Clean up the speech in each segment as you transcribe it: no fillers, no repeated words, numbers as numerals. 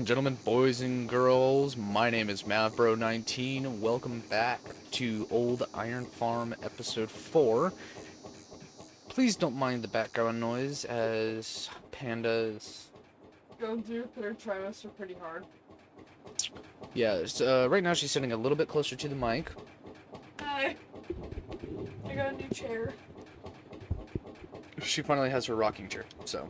gentlemen, boys and girls, my name is MavBro19. Welcome back to Old Iron Farm Episode 4. Please don't mind the background noise as Panda's... Going through third trimester pretty hard. Yeah, right now she's sitting a little bit closer to the mic. Hi. I got a new chair. She finally has her rocking chair, so...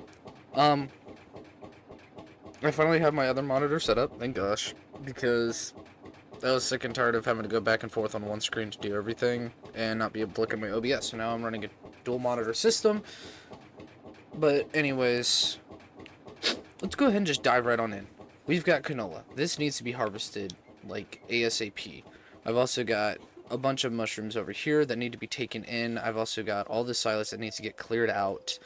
I finally have my other monitor set up, thank gosh, because I was sick and tired of having to go back and forth on one screen to do everything and not be able to look at my OBS. So now I'm running a dual monitor system. But anyways, let's go ahead and just dive right on in. We've got canola. This needs to be harvested like ASAP. I've also got a bunch of mushrooms over here that need to be taken in. I've also got all the silage that needs to get cleared out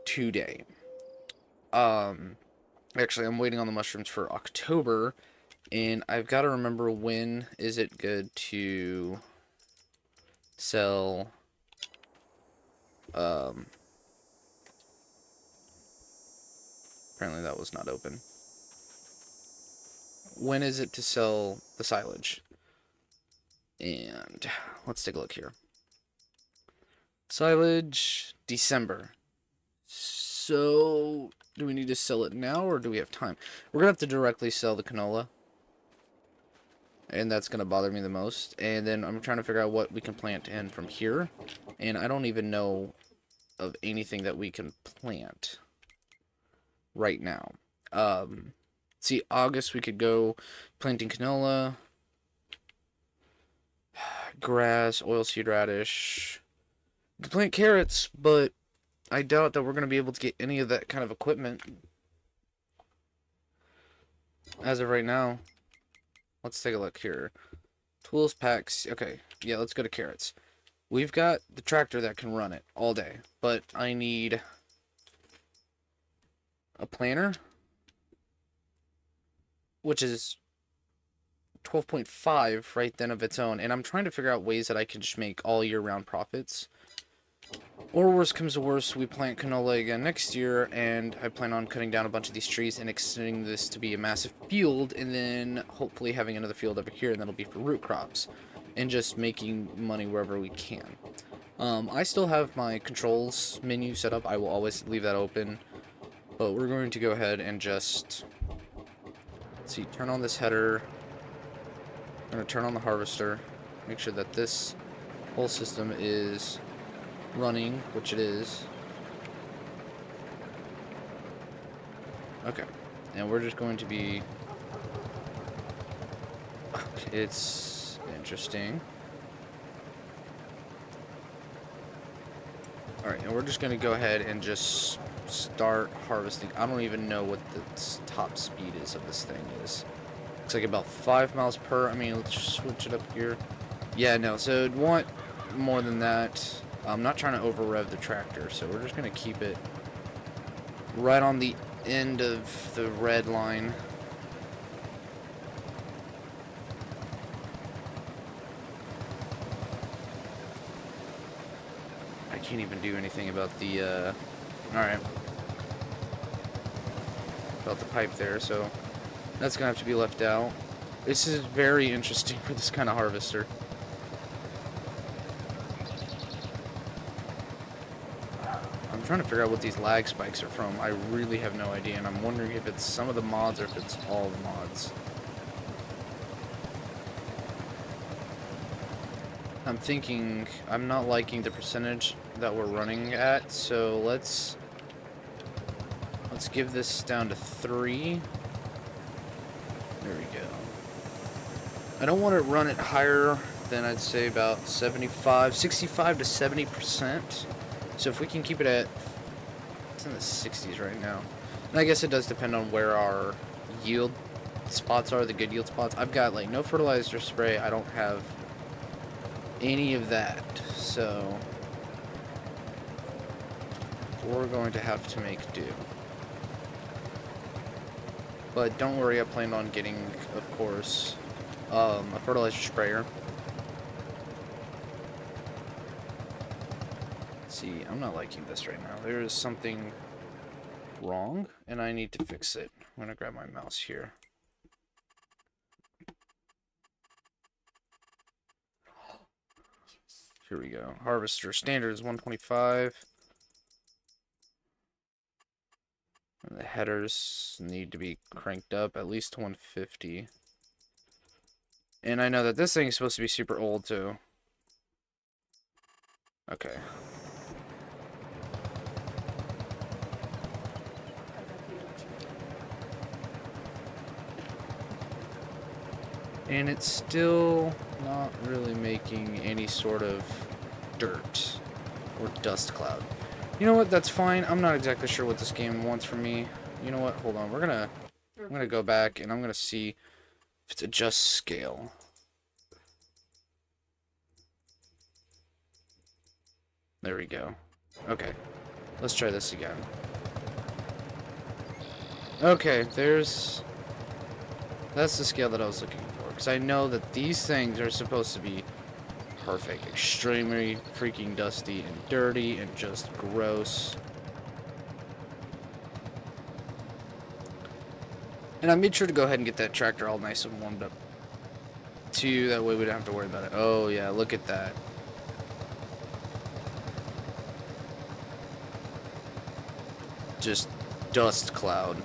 today. Actually, I'm waiting on the mushrooms for October, and I've got to remember when is it good to sell, apparently that was not open. When is it to sell the silage? And let's take a look here. Silage, December. So... do we need to sell it now, or do we have time? We're going to have to directly sell the canola. And that's going to bother me the most. And then I'm trying to figure out what we can plant in from here. And I don't even know of anything that we can plant right now. See, August we could go planting canola, grass, oilseed radish. We could plant carrots, but I doubt that we're going to be able to get any of that kind of equipment as of right now. Let's take a look here. Tools, packs. Okay, yeah, let's go to carrots. We've got the tractor that can run it all day, but I need a planter, which is 12.5 right then of its own, and I'm trying to figure out ways that I can just make all year round profits. Or worst comes to worst, we plant canola again next year, and I plan on cutting down a bunch of these trees and extending this to be a massive field, and then hopefully having another field over here, and that'll be for root crops, and just making money wherever we can. I still have my controls menu set up. I will always leave that open, but we're going to go ahead and just, let's see, turn on this header. I'm going to turn on the harvester, make sure that this whole system is running, which it is. Okay, and we're just going to be... it's interesting. Alright, and we're just going to go ahead and just start harvesting. I don't even know what the top speed is of this thing is. Looks like about 5 miles per... I mean, let's just switch it up here. Yeah, no, so I'd want more than that. I'm not trying to over rev the tractor, so we're just going to keep it right on the end of the red line. I can't even do anything about the, alright. About the pipe there, so that's going to have to be left out. This is very interesting for this kind of harvester. I'm trying to figure out what these lag spikes are from. I really have no idea, and I'm wondering if it's some of the mods or if it's all the mods. I'm thinking I'm not liking the percentage that we're running at, so let's give this down to 3. There we go. I don't want to run it higher than I'd say about 65 to 70%. So if we can keep it at, it's in the 60s right now. And I guess it does depend on where our yield spots are, the good yield spots. I've got like no fertilizer spray. I don't have any of that. So we're going to have to make do. But don't worry, I plan on getting, of course, a fertilizer sprayer. See, I'm not liking this right now. There is something wrong, and I need to fix it. I'm gonna grab my mouse here. Here we go. Harvester standard is 125. And the headers need to be cranked up at least to 150. And I know that this thing is supposed to be super old too. Okay. And it's still not really making any sort of dirt or dust cloud. You know what? That's fine. I'm not exactly sure what this game wants from me. You know what? Hold on. I'm gonna go back and I'm gonna see if it's adjust scale. There we go. Okay. Let's try this again. Okay, that's the scale that I was looking for. Because I know that these things are supposed to be perfect. Extremely freaking dusty and dirty and just gross. And I made sure to go ahead and get that tractor all nice and warmed up too. That way we don't have to worry about it. Oh yeah, look at that. Just dust cloud.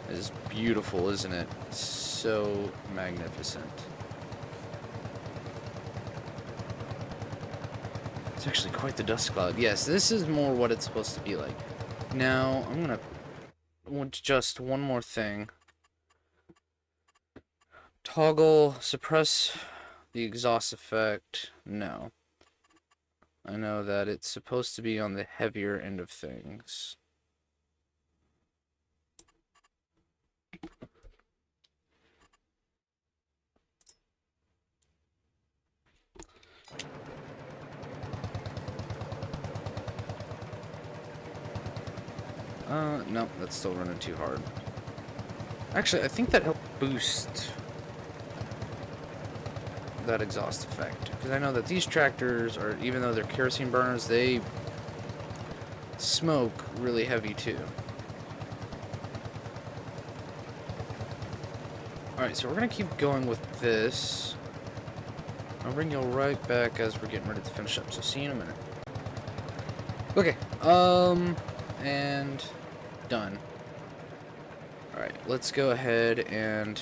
Is beautiful, isn't it? So magnificent. It's actually quite the dust cloud. Yes, this is more what it's supposed to be like. Now, I'm gonna want just one more thing. Toggle, suppress the exhaust effect. No. I know that it's supposed to be on the heavier end of things. No, that's still running too hard. Actually, I think that helped boost that exhaust effect. Because I know that these tractors, are, even though they're kerosene burners, they smoke really heavy too. Alright, so we're going to keep going with this. I'll bring you right back as we're getting ready to finish up, so see you in a minute. Okay, and done. Alright, let's go ahead and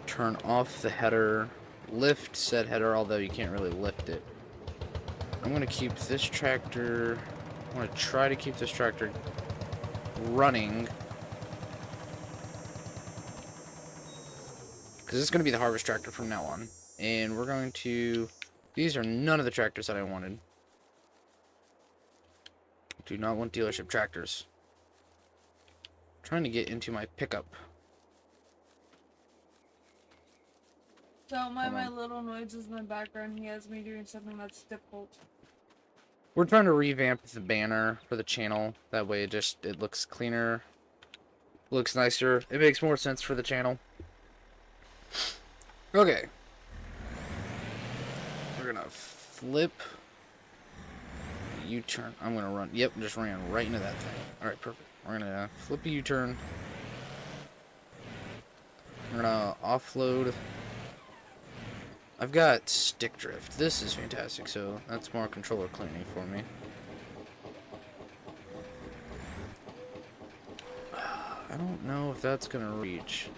turn off the header. Lift said header, although you can't really lift it. I'm going to keep this tractor, I'm going to try to keep this tractor running. Because it's going to be the harvest tractor from now on. And we're going to... These are none of the tractors that I wanted. Do not want dealership tractors. I'm trying to get into my pickup. Don't mind my little noises in the background. He has me doing something that's difficult. We're trying to revamp the banner for the channel. That way it looks cleaner. Looks nicer. It makes more sense for the channel. Okay. We're gonna flip. U-turn. I'm gonna run. Yep, just ran right into that thing. Alright, perfect. We're gonna flip a U-turn. We're gonna offload. I've got stick drift. This is fantastic, so that's more controller cleaning for me. I don't know if that's gonna reach.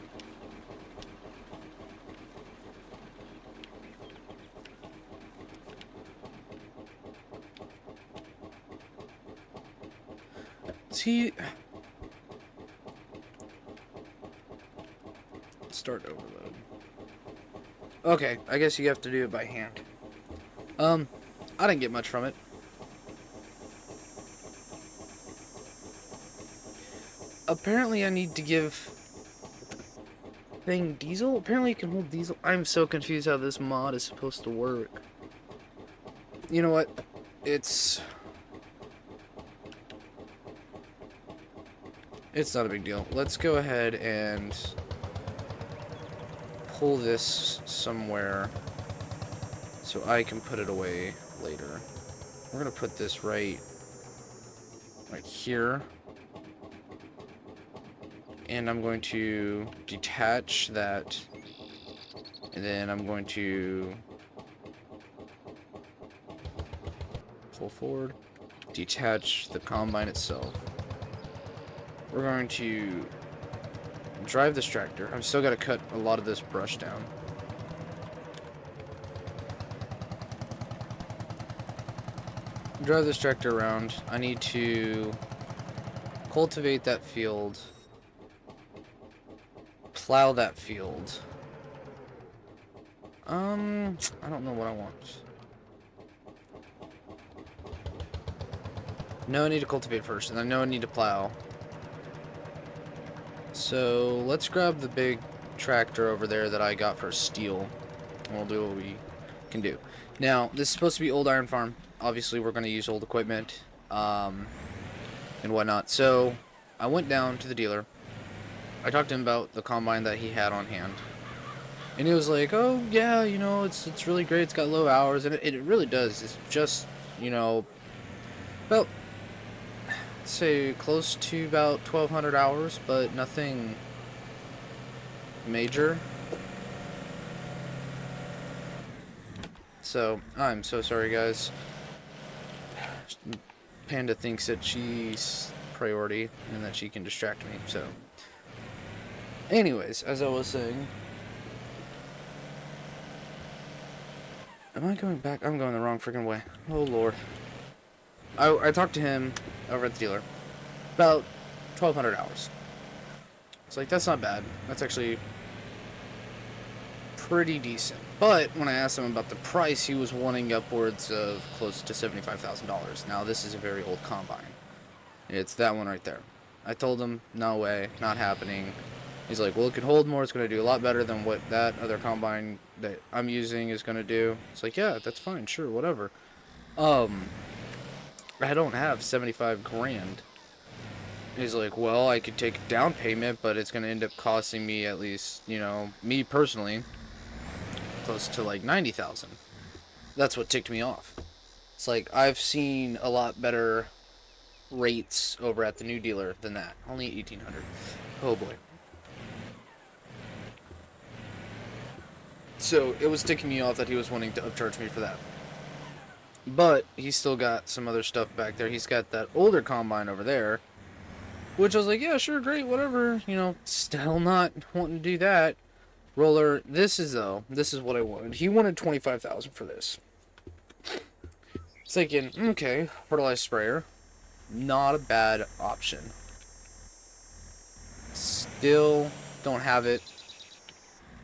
See, start overload. Okay, I guess you have to do it by hand. I didn't get much from it. Apparently I need to give thing diesel? Apparently it can hold diesel. I'm so confused how this mod is supposed to work. You know what? It's not a big deal. Let's go ahead and pull this somewhere so I can put it away later. We're gonna put this right here. And I'm going to detach that. And then I'm going to pull forward, detach the combine itself. We're going to drive this tractor. I've still got to cut a lot of this brush down. Drive this tractor around. I need to cultivate that field, plow that field. I don't know what I want. No, I need to cultivate first, and I know I need to plow. So let's grab the big tractor over there that I got for steel, and we'll do what we can do. Now, this is supposed to be old iron farm. Obviously, we're going to use old equipment, and whatnot. So I went down to the dealer. I talked to him about the combine that he had on hand. And he was like, oh, yeah, you know, it's really great. It's got low hours, and it really does. It's just, you know, about, say, close to about 1,200 hours, but nothing major. So, I'm so sorry, guys. Panda thinks that she's priority and that she can distract me, so. Anyways, as I was saying... Am I going back? I'm going the wrong freaking way. Oh, Lord. I talked to him over at the dealer. About 1,200 hours. It's like, that's not bad. That's actually pretty decent. But when I asked him about the price, he was wanting upwards of close to $75,000. Now, this is a very old combine. It's that one right there. I told him, no way, not happening. He's like, well, it can hold more. It's going to do a lot better than what that other combine that I'm using is going to do. It's like, yeah, that's fine. Sure, whatever. I don't have 75 grand. He's like, well, I could take a down payment, but it's going to end up costing me at least, you know, me personally, close to like 90,000. That's what ticked me off. It's like, I've seen a lot better rates over at the new dealer than that. Only 1,800. Oh boy. So it was ticking me off that he was wanting to upcharge me for that. But he's still got some other stuff back there. He's got that older combine over there, which I was like, yeah, sure, great, whatever. You know, still not wanting to do that. Roller, this is what I wanted. He wanted 25,000 for this. Thinking, okay, fertilizer sprayer, not a bad option. Still don't have it.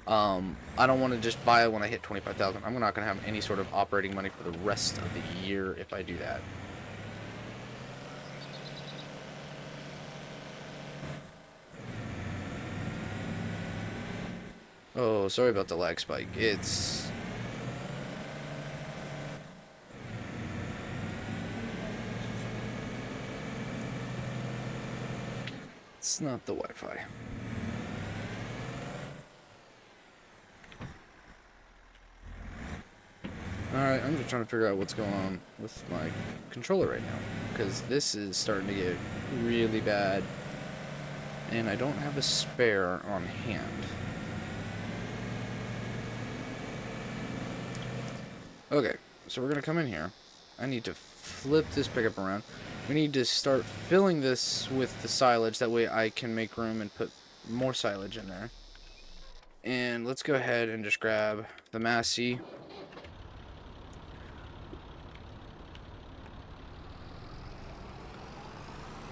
I don't want to just buy it when I hit 25,000. I'm not going to have any sort of operating money for the rest of the year if I do that. Oh, sorry about the lag spike. It's not the Wi-Fi. Alright, I'm just trying to figure out what's going on with my controller right now, because this is starting to get really bad, and I don't have a spare on hand. Okay, so we're going to come in here. I need to flip this pickup around. We need to start filling this with the silage, that way I can make room and put more silage in there. And let's go ahead and just grab the Massey.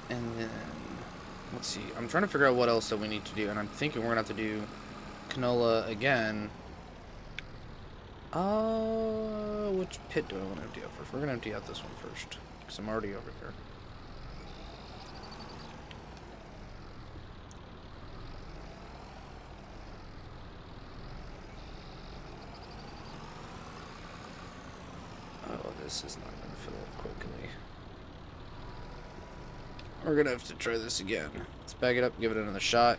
And then, let's see, I'm trying to figure out what else that we need to do, and I'm thinking we're going to have to do canola again. Which pit do I want to empty out first? We're going to empty out this one first, because I'm already over here. Oh, this is not going to fill up quickly. We're going to have to try this again. Let's bag it up, give it another shot.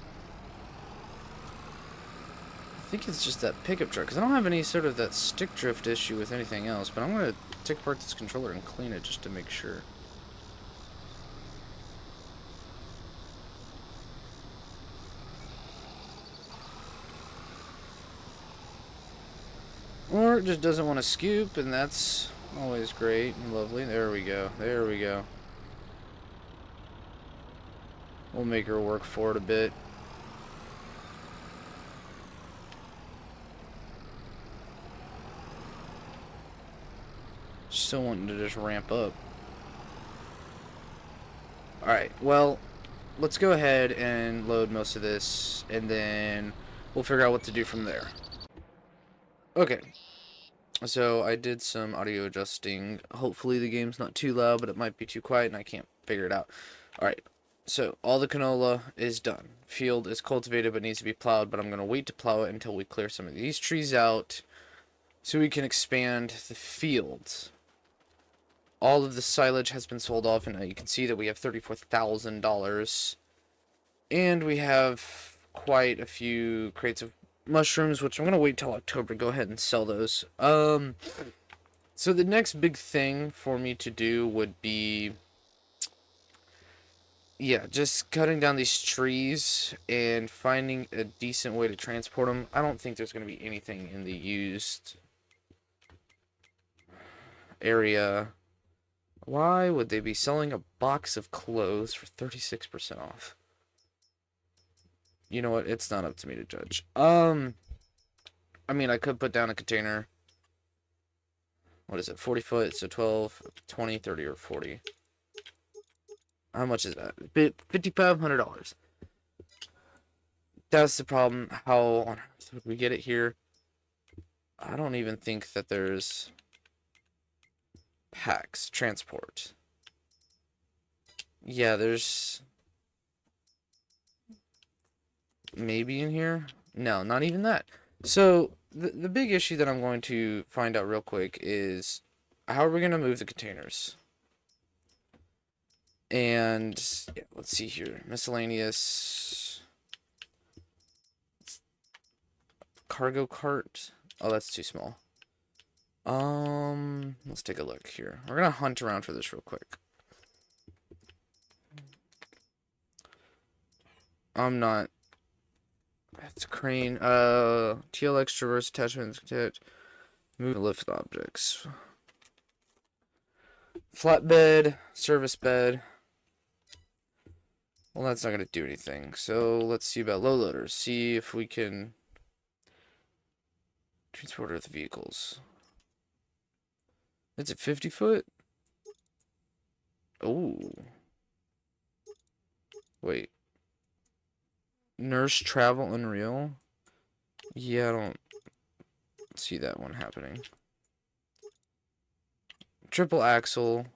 I think it's just that pickup truck, because I don't have any sort of that stick drift issue with anything else, but I'm going to take apart this controller and clean it just to make sure. Or it just doesn't want to scoop, and that's always great and lovely. There we go. There we go. We'll make her work for it a bit. Still wanting to just ramp up. Alright, well, let's go ahead and load most of this, and then we'll figure out what to do from there. Okay, so I did some audio adjusting. Hopefully the game's not too loud, but it might be too quiet, and I can't figure it out. Alright, so all the canola is done. Field is cultivated, but needs to be plowed, but I'm going to wait to plow it until we clear some of these trees out, so we can expand the field. All of the silage has been sold off, and now you can see that we have $34,000. And we have quite a few crates of mushrooms, which I'm going to wait till October to go ahead and sell those. So the next big thing for me to do would be, yeah, just cutting down these trees and finding a decent way to transport them. I don't think there's going to be anything in the used area. Why would they be selling a box of clothes for 36% off? You know what? It's not up to me to judge. I mean, I could put down a container. What is it? 40 foot, so 12, 20, 30, or 40. How much is that? $5,500. That's the problem. How on earth would we get it here? I don't even think that there's packs, transport. Yeah, there's maybe in here. No, not even that. So the big issue that I'm going to find out real quick is how are we going to move the containers? And yeah, let's see here. Miscellaneous cargo cart. Oh, that's too small. Let's take a look here. We're gonna hunt around for this real quick. I'm not. It's a crane. TLX traverse attachments. Move lift objects. Flatbed, service bed. Well, that's not gonna do anything. So let's see about low loaders. See if we can transport earth vehicles. It's a 50 foot? Oh. Wait. Nurse Travel Unreal? Yeah, I don't see that one happening. Triple axle.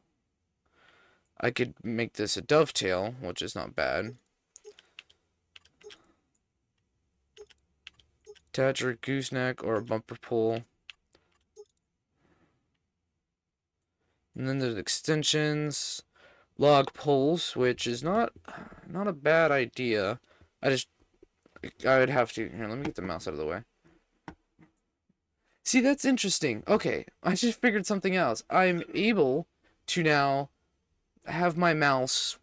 I could make this a dovetail, which is not bad. Attach a gooseneck or a bumper pull. And then there's extensions, log pulls, which is not a bad idea. I would have to. Here, let me get the mouse out of the way. See, that's interesting. Okay, I just figured something else. I'm able to now have my mouse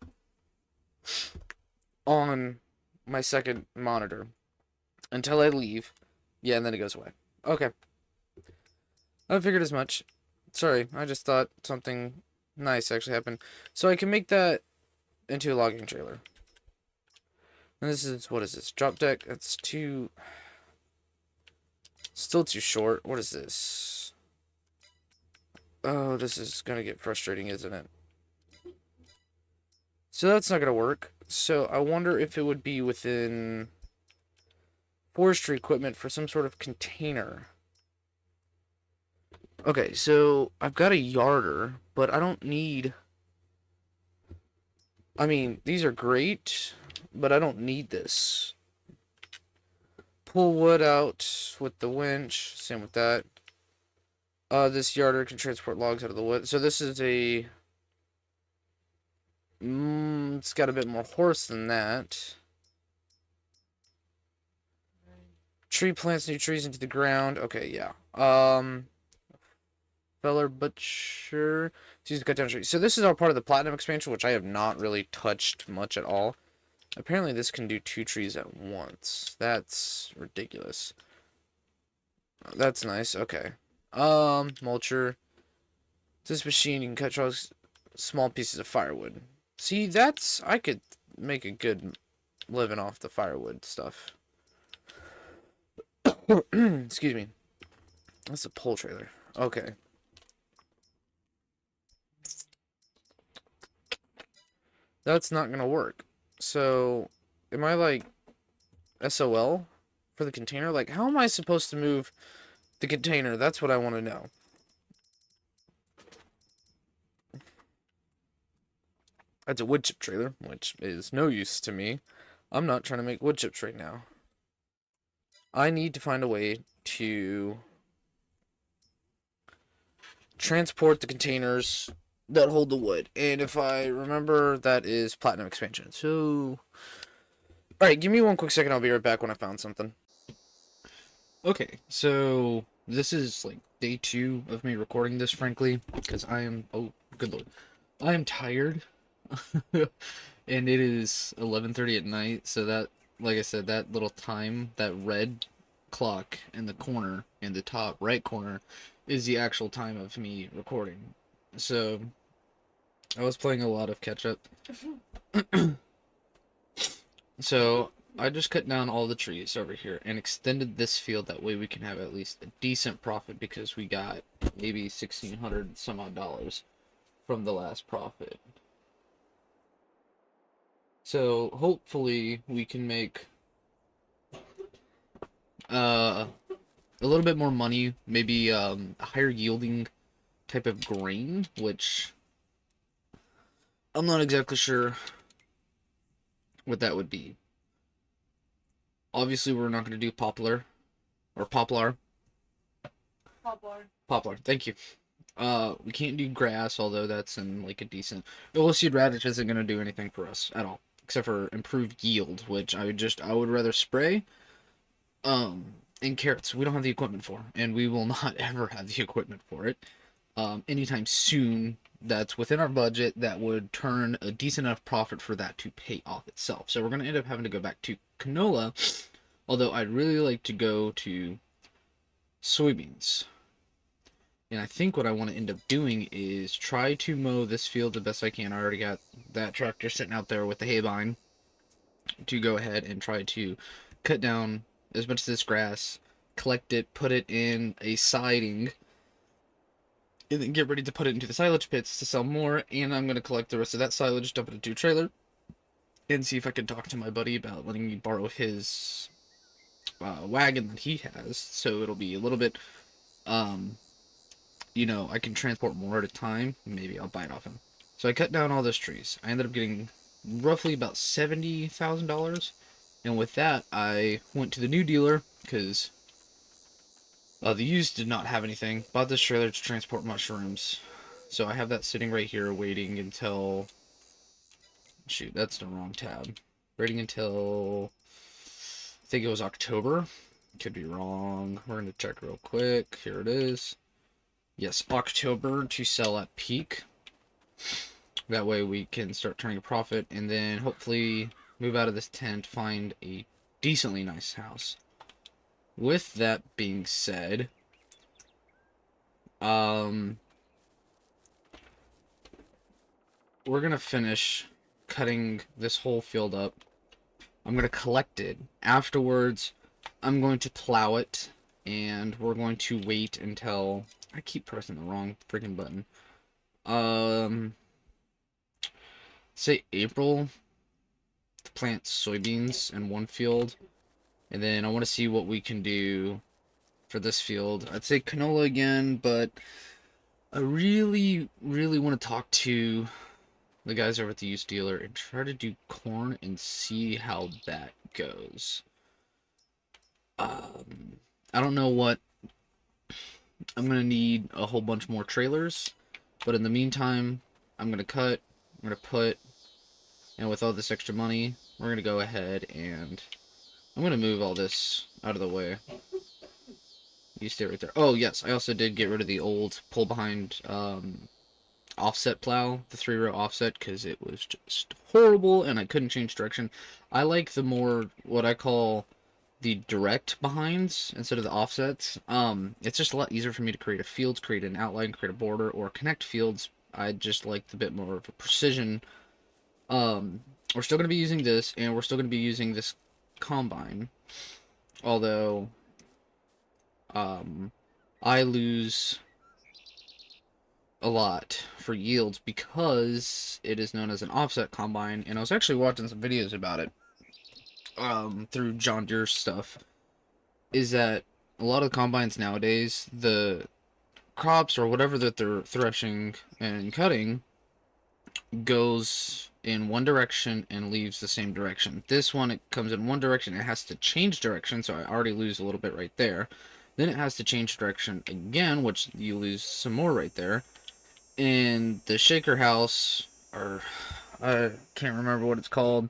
on my second monitor until I leave. Yeah, and then it goes away. Okay. I figured as much. Sorry, I just thought something nice actually happened. So I can make that into a logging trailer. And this is, what is this? Drop deck? That's too... Still too short. What is this? Oh, this is gonna get frustrating, isn't it? So that's not gonna work. So I wonder if it would be within forestry equipment for some sort of container. Okay, so I've got a yarder, but I don't need... I mean, these are great, but I don't need this. Pull wood out with the winch. Same with that. This yarder can transport logs out of the wood. So this is a... it's got a bit more horse than that. Tree plants new trees into the ground. Okay, yeah. Feller Butcher. Use to cut down trees. So this is all part of the Platinum expansion, which I have not really touched much at all. Apparently this can do 2 trees at once. That's ridiculous. That's nice. Okay. Mulcher. This machine, you can cut small pieces of firewood. See, I could make a good living off the firewood stuff. Excuse me. That's a pole trailer. Okay. That's not gonna work. So, am I like SOL for the container? Like, how am I supposed to move the container? That's what I want to know. That's a wood chip trailer, which is no use to me. I'm not trying to make wood chips right now. I need to find a way to transport the containers that hold the wood. And if I remember, that is platinum expansion. So, alright, give me one quick second. I'll be right back when I found something. Okay, so this is like day 2 of me recording this, frankly, because I am, oh, good lord, I am tired. And it is 11:30 at night, so that, like I said, that little time, that red clock in the corner, in the top right corner, is the actual time of me recording. So, I was playing a lot of catch up. So, I just cut down all the trees over here and extended this field, that way we can have at least a decent profit, because we got maybe 1,600 some odd dollars from the last profit. So hopefully we can make a little bit more money, maybe a higher yielding type of grain, which I'm not exactly sure what that would be. Obviously, we're not going to do poplar or poplar. Poplar. Poplar. Thank you. We can't do grass, although that's in like a decent. Oilseed radish isn't going to do anything for us at all, except for improved yield, which I would rather spray. And carrots, we don't have the equipment for, and we will not ever have the equipment for it. Anytime soon, that's within our budget, that would turn a decent enough profit for that to pay off itself. So we're going to end up having to go back to canola, although I'd really like to go to soybeans. And I think what I want to end up doing is try to mow this field the best I can. I already got that tractor sitting out there with the haybine to go ahead and try to cut down as much of this grass, collect it, put it in a siding, and then get ready to put it into the silage pits to sell more. And I'm going to collect the rest of that silage, dump it into a trailer, and see if I can talk to my buddy about letting me borrow his wagon that he has, so it'll be a little bit, I can transport more at a time. Maybe I'll buy it off him. So I cut down all those trees. I ended up getting roughly about $70,000. And with that, I went to the new dealer, because the used did not have anything. Bought this trailer to transport mushrooms. So I have that sitting right here waiting until... Shoot, that's the wrong tab. Waiting until... I think it was October. Could be wrong. We're going to check real quick. Here it is. Yes, October to sell at peak. That way we can start turning a profit, and then hopefully move out of this tent, find a decently nice house. With that being said, we're gonna finish cutting this whole field up. I'm gonna collect it. Afterwards, I'm going to plow it, and we're going to wait until... I keep pressing the wrong freaking button. Say April, to plant soybeans in one field, and then I want to see what we can do for this field. I'd say canola again, but I really, really want to talk to the guys over at the used dealer and try to do corn and see how that goes. I don't know what... I'm gonna need a whole bunch more trailers, but in the meantime, I'm gonna cut, I'm gonna put, and with all this extra money, we're gonna go ahead and I'm gonna move all this out of the way. You stay right there. Oh yes, I also did get rid of the old pull behind offset plow, the 3-row offset, because it was just horrible and I couldn't change direction. I like the more, what I call the direct behinds instead of the offsets. It's just a lot easier for me to create a field, create an outline, create a border, or connect fields. I just like the bit more of a precision. We're still going to be using this, and we're still going to be using this combine. Although, I lose a lot for yields because it is known as an offset combine, and I was actually watching some videos about it, through John Deere stuff, is that a lot of combines nowadays, the crops or whatever that they're threshing and cutting goes in one direction and leaves the same direction. This one, it comes in one direction, it has to change direction, so I already lose a little bit right there. Then it has to change direction again, which you lose some more right there. In the shaker house, or I can't remember what it's called,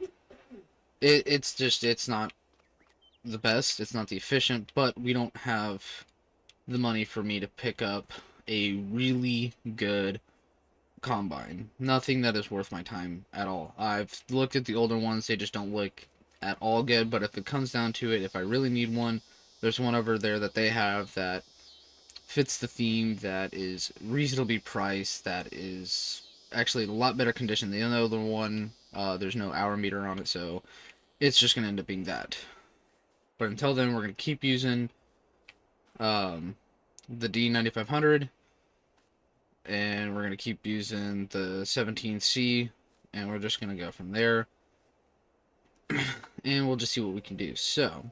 it's not the best, it's not the efficient, but we don't have the money for me to pick up a really good combine. Nothing that is worth my time at all. I've looked at the older ones, they just don't look at all good, but if it comes down to it, if I really need one, there's one over there that they have that fits the theme, that is reasonably priced, that is actually a lot better condition. The other one, there's no hour meter on it, so it's just going to end up being that. But until then, we're going to keep using the D9500, and we're going to keep using the 17C, and we're just going to go from there, and we'll just see what we can do. So,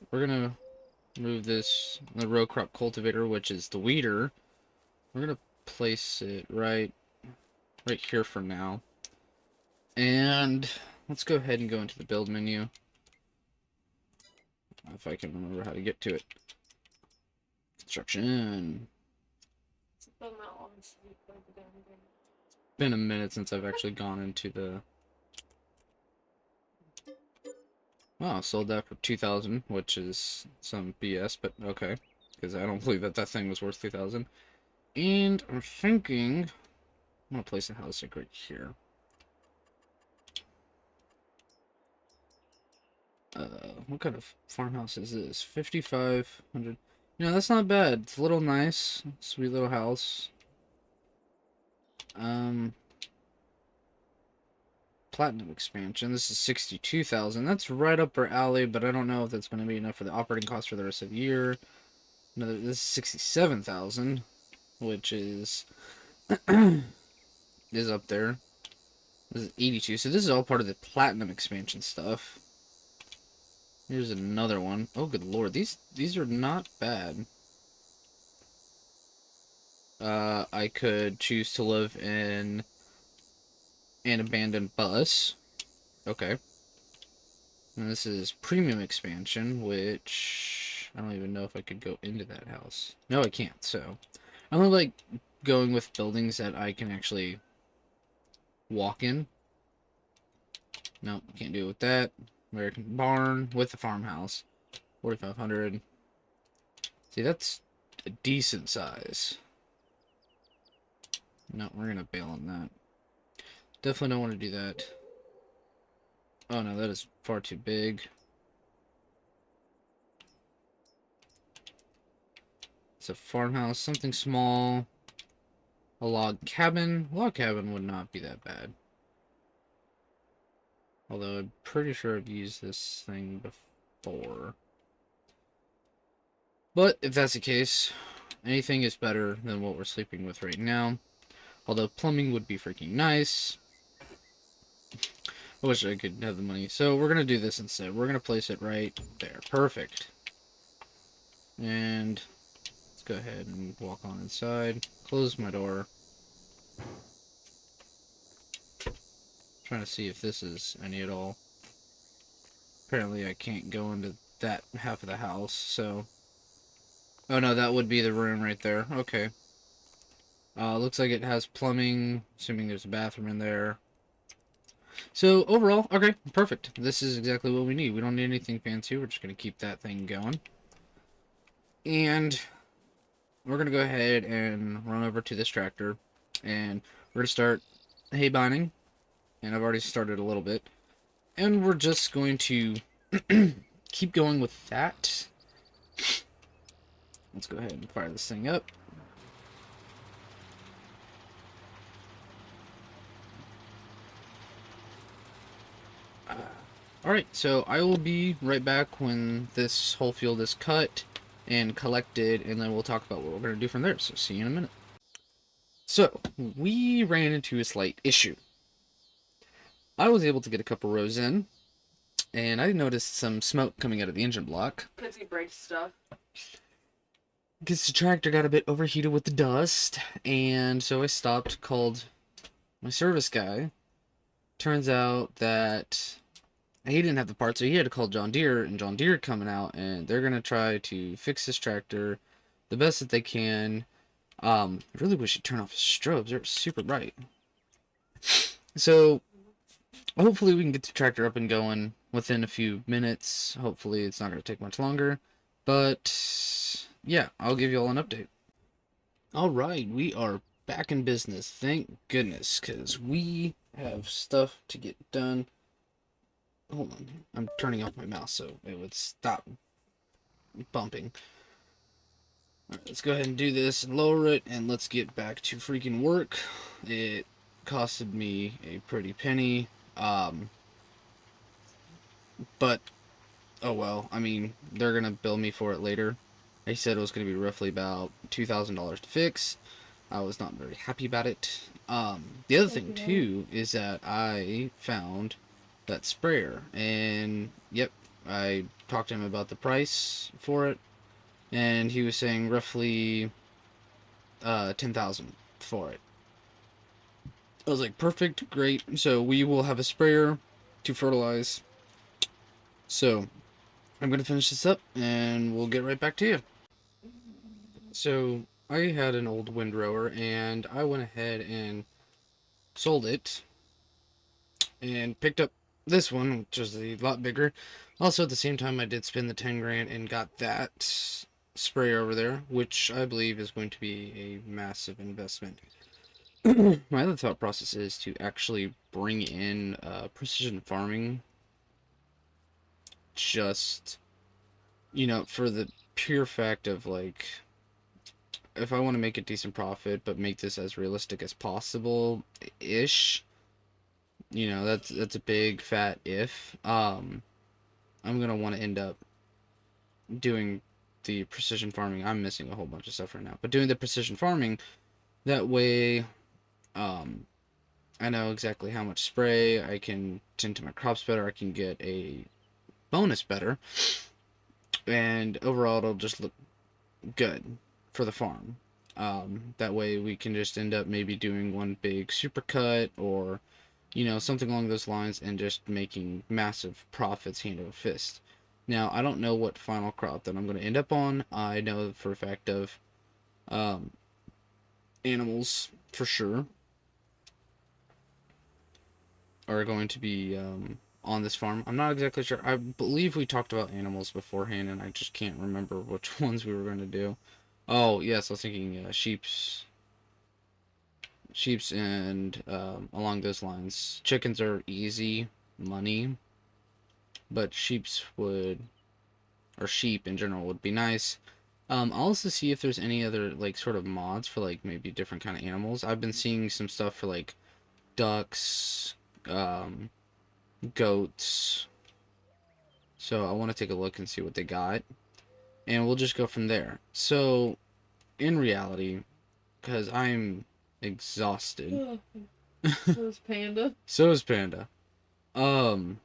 we're going to move the row crop cultivator, which is the weeder. We're going to place it right here for now. And let's go ahead and go into the build menu, if I can remember how to get to it. Construction. It's been a minute since I've actually gone into the... Wow, sold that for 2,000, which is some BS, but okay. Because I don't believe that that thing was worth 2,000. And I'm thinking... I'm going to place a house like right here. What kind of farmhouse is this? 5,500. You know, that's not bad. It's a little nice. Sweet little house. Platinum expansion. This is 62,000. That's right up our alley, but I don't know if that's going to be enough for the operating cost for the rest of the year. Another, this is 67,000, which is is up there. This is 82. So this is all part of the platinum expansion stuff. Here's another one. Oh, good lord. These are not bad. I could choose to live in an abandoned bus. Okay. And this is premium expansion, which I don't even know if I could go into that house. No, I can't. So I only like going with buildings that I can actually walk in. No, can't do it with that. American barn with the farmhouse. 4,500. See, that's a decent size. No, we're gonna bail on that. Definitely don't want to do that. Oh no, that is far too big. It's a farmhouse, something small. A log cabin. A log cabin would not be that bad. Although I'm pretty sure I've used this thing before. But if that's the case, anything is better than what we're sleeping with right now. Although plumbing would be freaking nice. I wish I could have the money. So we're going to do this instead. We're going to place it right there. Perfect. And let's go ahead and walk on inside. Close my door. Trying to see if this is any at all. Apparently I can't go into that half of the house, so... Oh no, that would be the room right there. Okay. Looks like it has plumbing, assuming there's a bathroom in there. So, overall, okay, perfect. This is exactly what we need. We don't need anything fancy. We're just going to keep that thing going. And we're going to go ahead and run over to this tractor. And we're going to start hay binding. And I've already started a little bit. And we're just going to keep going with that. Let's go ahead and fire this thing up. Alright, so I will be right back when this whole field is cut and collected, and then we'll talk about what we're going to do from there. So see you in a minute. So, we ran into a slight issue. I was able to get a couple rows in, and I noticed some smoke coming out of the engine block. Because he breaks stuff. Because the tractor got a bit overheated with the dust, and so I stopped, called my service guy. Turns out that he didn't have the parts, so he had to call John Deere, and John Deere coming out, and they're going to try to fix this tractor the best that they can. I really wish he'd turn off his strobes. They're super bright. So, hopefully we can get the tractor up and going within a few minutes. Hopefully it's not going to take much longer. But, yeah, I'll give you all an update. Alright, we are back in business. Thank goodness, because we have stuff to get done. Hold on, I'm turning off my mouse so it would stop bumping. Alright, let's go ahead and do this and lower it, and let's get back to freaking work. It costed me a pretty penny, but oh well. I mean, they're gonna bill me for it later. They said it was gonna be roughly about $2,000 to fix. I was not very happy about it. The other thing too is that I found that sprayer, and yep, I talked to him about the price for it, and he was saying roughly 10,000 for it. I was like, perfect, great. So we will have a sprayer to fertilize. So I'm gonna finish this up, and we'll get right back to you. So I had an old windrower, and I went ahead and sold it and picked up this one, which is a lot bigger. Also, at the same time, I did spend the 10 grand and got that sprayer over there, which I believe is going to be a massive investment. My other thought process is to actually bring in precision farming, just, you know, for the pure fact of, like, if I want to make a decent profit, but make this as realistic as possible-ish, you know, that's a big fat if. I'm gonna want to end up doing the precision farming. I'm missing a whole bunch of stuff right now, but doing the precision farming, that way, I know exactly how much spray I can tend to my crops better. I can get a bonus better, and overall it'll just look good for the farm. That way we can just end up maybe doing one big super cut, or you know, something along those lines, and just making massive profits hand over fist. Now, I don't know what final crop that I'm going to end up on. I know for a fact of animals, for sure, are going to be on this farm. I'm not exactly sure. I believe we talked about animals beforehand, and I just can't remember which ones we were going to do. Oh, yes, I was thinking sheep's and along those lines. Chickens are easy money, but sheep's would, or sheep in general, would be nice. I'll also see if there's any other like sort of mods for like maybe different kind of animals. I've been seeing some stuff for like ducks, goats. So I want to take a look and see what they got, and we'll just go from there. So in reality, because I'm exhausted. So is Panda. So is Panda. I've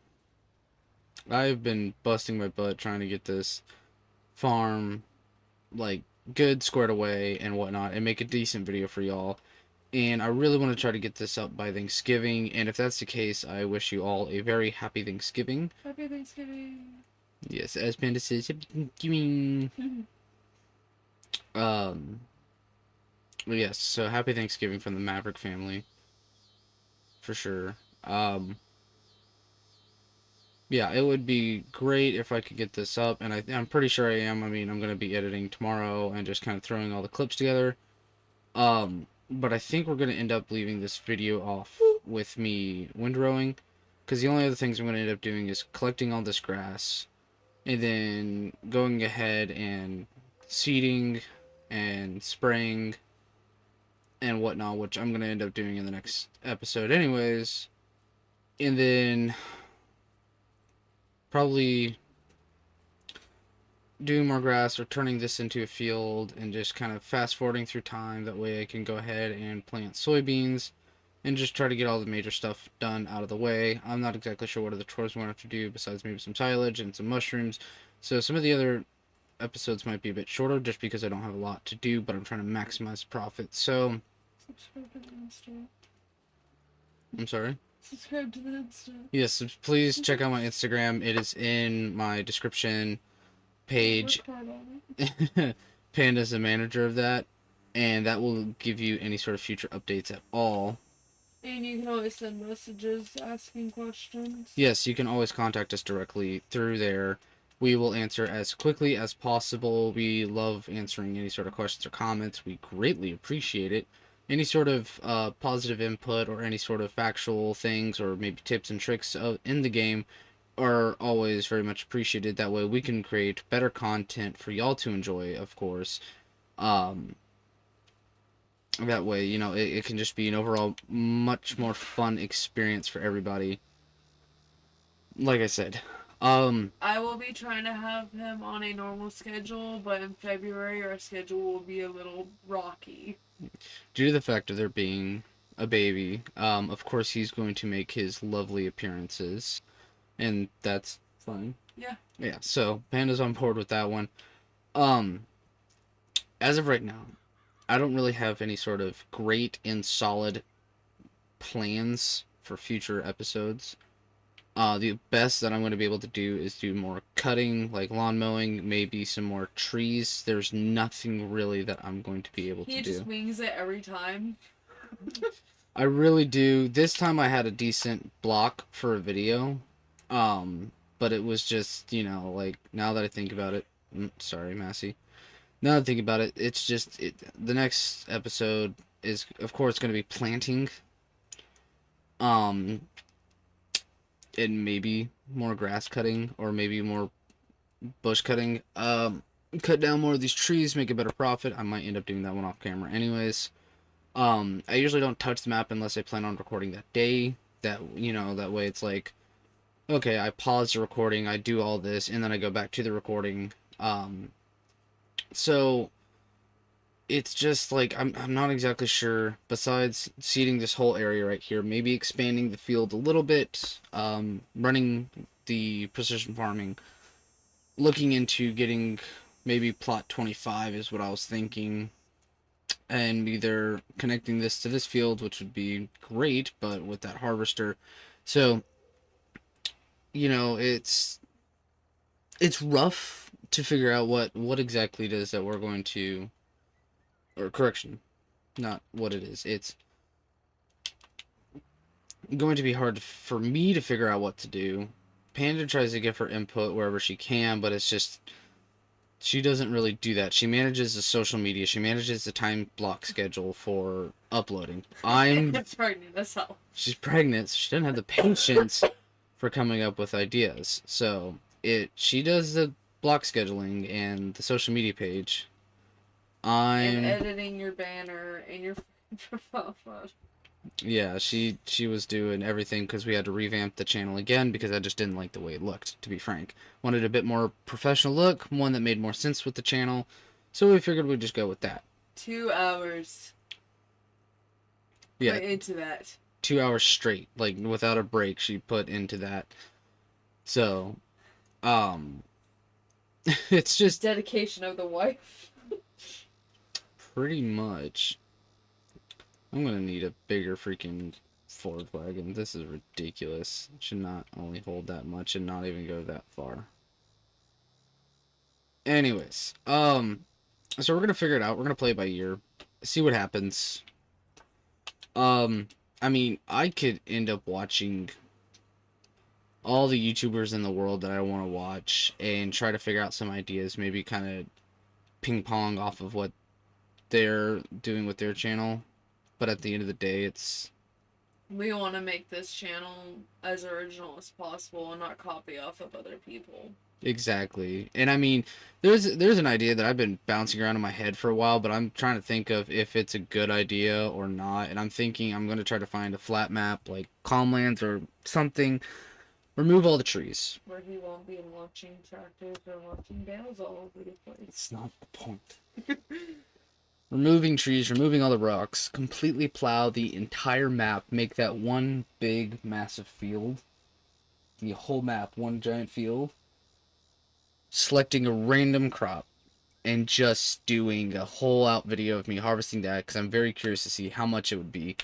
been busting my butt trying to get this farm like good squared away and whatnot, and make a decent video for y'all. And I really want to try to get this up by Thanksgiving, and if that's the case, I wish you all a very happy Thanksgiving. Happy Thanksgiving. Yes, as Panda says, happy Thanksgiving. Yes, so happy Thanksgiving from the Maverick family. For sure. Yeah, it would be great if I could get this up, and I'm pretty sure I am. I mean, I'm going to be editing tomorrow and just kind of throwing all the clips together. But I think we're going to end up leaving this video off with me windrowing, because the only other things I'm going to end up doing is collecting all this grass, and then going ahead and seeding and spraying and whatnot, which I'm gonna end up doing in the next episode, anyways. And then probably doing more grass or turning this into a field and just kind of fast forwarding through time. That way I can go ahead and plant soybeans and just try to get all the major stuff done out of the way. I'm not exactly sure what other chores I'm going to have to do besides maybe some silage and some mushrooms. So some of the other episodes might be a bit shorter just because I don't have a lot to do, but I'm trying to maximize profit. So, Subscribe to the Insta. I'm sorry. Subscribe to the Insta. Yes, please check out my Instagram. It is in my description page. Work hard on it. Panda's the manager of that, and that will give you any sort of future updates at all. And you can always send messages asking questions. Yes, you can always contact us directly through there. We will answer as quickly as possible. We love answering any sort of questions or comments. We greatly appreciate it. Any sort of positive input or any sort of factual things or maybe tips and tricks in the game are always very much appreciated. That way we can create better content for y'all to enjoy, of course. Um, that way, you know, it can just be an overall much more fun experience for everybody. Like I said, I will be trying to have him on a normal schedule, but in February our schedule will be a little rocky. due to the fact of there being a baby, of course he's going to make his lovely appearances, and that's fine. Yeah. Yeah, so Panda's on board with that one. Um, as of right now, I don't really have any sort of great and solid plans for future episodes. The best that I'm going to be able to do is do more cutting, like lawn mowing, maybe some more trees. There's nothing really that I'm going to be able to He do. just wings it every time. I really do. This time I had a decent block for a video. But it was just, you know, like, now that I think about it, sorry, Massey. Now that I think about it, it's just, the next episode is, of course, going to be planting. Um, and maybe more grass cutting or maybe more bush cutting. Cut down more of these trees, make a better profit. I might end up doing that one off camera anyways. I usually don't touch the map unless I plan on recording that day. That, you know, that way it's like, okay, I pause the recording, I do all this, and then I go back to the recording. So it's just like I'm not exactly sure. Besides seeding this whole area right here, maybe expanding the field a little bit, running the precision farming, looking into getting maybe plot 25 is what I was thinking, and either connecting this to this field, which would be great, but with that harvester. So, you know, it's rough to figure out what exactly it is that we're going to, or correction, not what it is. It's going to be hard for me to figure out what to do. Panda tries to give her input wherever she can, but it's just she doesn't really do that. She manages the social media. She manages the time block schedule for uploading. I'm pregnant as hell. She's pregnant, so she doesn't have the patience for coming up with ideas. So she does the block scheduling and the social media page. And I'm editing your banner and your profile. Yeah, she was doing everything because we had to revamp the channel again because I just didn't like the way it looked, to be frank. Wanted a bit more professional look, one that made more sense with the channel. So we figured we'd just go with that. 2 hours. Yeah, Put into that. 2 hours straight, like without a break, she put into that. So, it's just Dedication of the wife. pretty much. I'm gonna need a bigger freaking Ford wagon. This is ridiculous. It should not only hold that much and not even go that far. Anyways, so we're gonna figure it out. We're gonna play it by ear, see what happens. I mean, I could end up watching all the YouTubers in the world that I want to watch and try to figure out some ideas, maybe kind of ping pong off of what they're doing with their channel. But at the end of the day, it's We want to make this channel as original as possible and not copy off of other people. Exactly. And I mean, there's an idea that I've been bouncing around in my head for a while, but I'm trying to think of if it's a good idea or not. And I'm thinking I'm going to try to find a flat map like Calmlands or something. Remove all the trees. Where he won't be launching tractors or launching bales all over the place. It's not the point. Removing trees, removing all the rocks, completely plow the entire map, make that one big massive field. The whole map, one giant field. Selecting a random crop and just doing a whole out video of me harvesting that because I'm very curious to see how much it would be.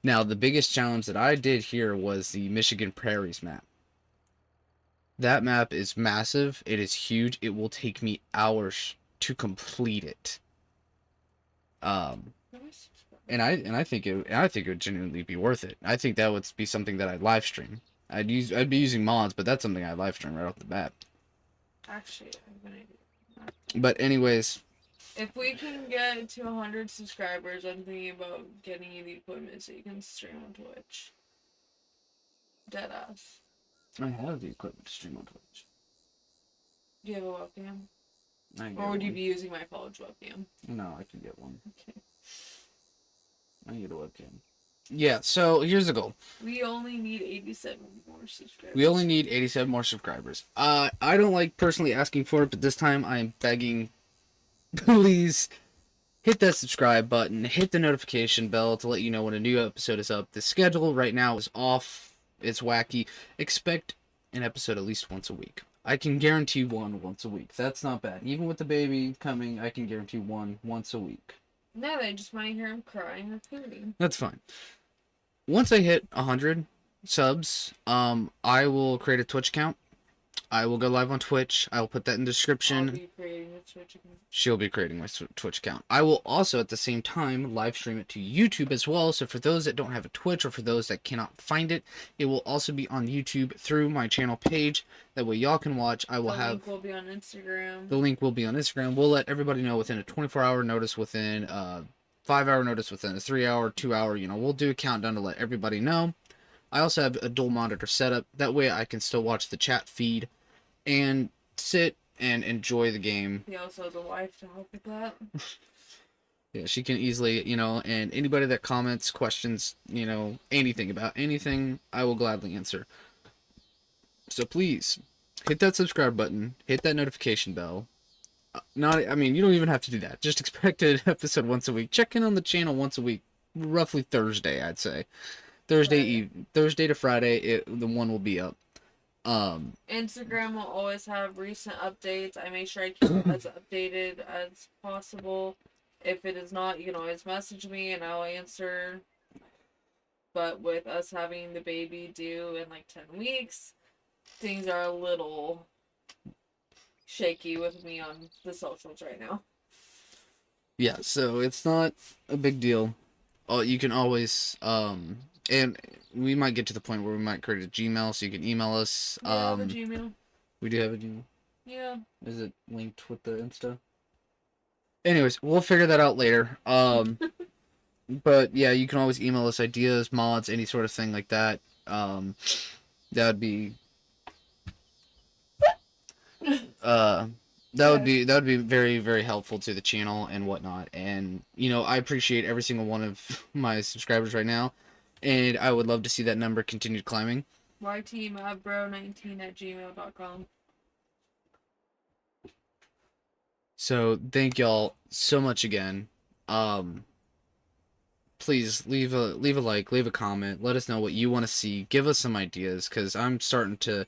Now, the biggest challenge that I did here was the Michigan Prairies map. That map is massive. It is huge. It will take me hours to complete it. And I think it would genuinely be worth it. I think that would be something that I'd live stream. I'd be using mods, but that's something I'd live stream right off the bat. Actually, I have an idea. But anyways, If we can get to 100 subscribers, I'm thinking about getting you the equipment so you can stream on Twitch. Deadass. I have the equipment to stream on Twitch. Do you have a webcam? I can Or get would you one. be using my college webcam? No, I can get one. Okay. I need a webcam. Yeah, so here's the goal. We only need 87 more subscribers. We only need 87 more subscribers. I don't like personally asking for it, but this time I'm begging. Please hit that subscribe button, hit the notification bell to let you know when a new episode is up. The schedule right now is off. It's wacky. Expect an episode at least once a week. I can guarantee one once a week. That's not bad. Even with the baby coming, I can guarantee one once a week. No, they just might hear him crying or cooing. That's fine. Once I hit 100 subs, I will create a Twitch account. I will go live on Twitch. I will put that in the description. I'll be creating a Twitch account. She'll be creating my Twitch account. I will also, at the same time, live stream it to YouTube as well. So for those that don't have a Twitch or for those that cannot find it, it will also be on YouTube through my channel page. That way y'all can watch. I will The have... link will be on Instagram. The link will be on Instagram. We'll let everybody know within a 24-hour notice, within a 5-hour notice, within a 3-hour, 2-hour. You know, we'll do a countdown to let everybody know. I also have a dual monitor setup. That way I can still watch the chat feed and sit and enjoy the game. He also has a wife to help with that. Yeah, she can easily, you know, and anybody that comments, questions, you know, anything about anything, I will gladly answer. So please, hit that subscribe button, hit that notification bell. I mean, you don't even have to do that. Just expect an episode once a week. Check in on the channel once a week, roughly Thursday, I'd say. Thursday to Friday, the one will be up. Instagram will always have recent updates. I make sure I keep it as updated as possible. If it is not, you can always message me and I'll answer. But with us having the baby due in like 10 weeks, things are a little shaky with me on the socials right now. Yeah, so it's not a big deal. You can always, and we might get to the point where we might create a Gmail so you can email us. We have a Gmail. We do have a Gmail. Yeah. Is it linked with the Insta? Anyways, we'll figure that out later. But yeah, you can always email us ideas, mods, any sort of thing like that. That would be that would be very, very helpful to the channel and whatnot. And you know, I appreciate every single one of my subscribers right now, and I would love to see that number continue climbing. ytmavbro19@gmail.com. So thank y'all so much again. Please leave a like, leave a comment, let us know what you want to see, give us some ideas, because I'm starting to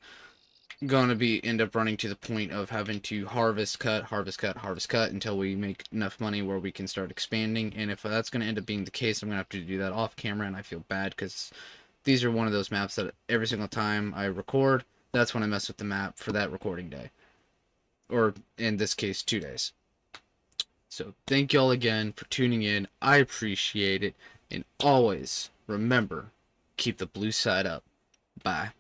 end up running to the point of having to harvest cut until we make enough money where we can start expanding. And if that's going to end up being the case, I'm going to have to do that off camera, and I feel bad because these are one of those maps that every single time I record, that's when I mess with the map for that recording day, or in this case 2 days. So thank y'all again for tuning in. I appreciate it, and always remember, keep the blue side up. Bye.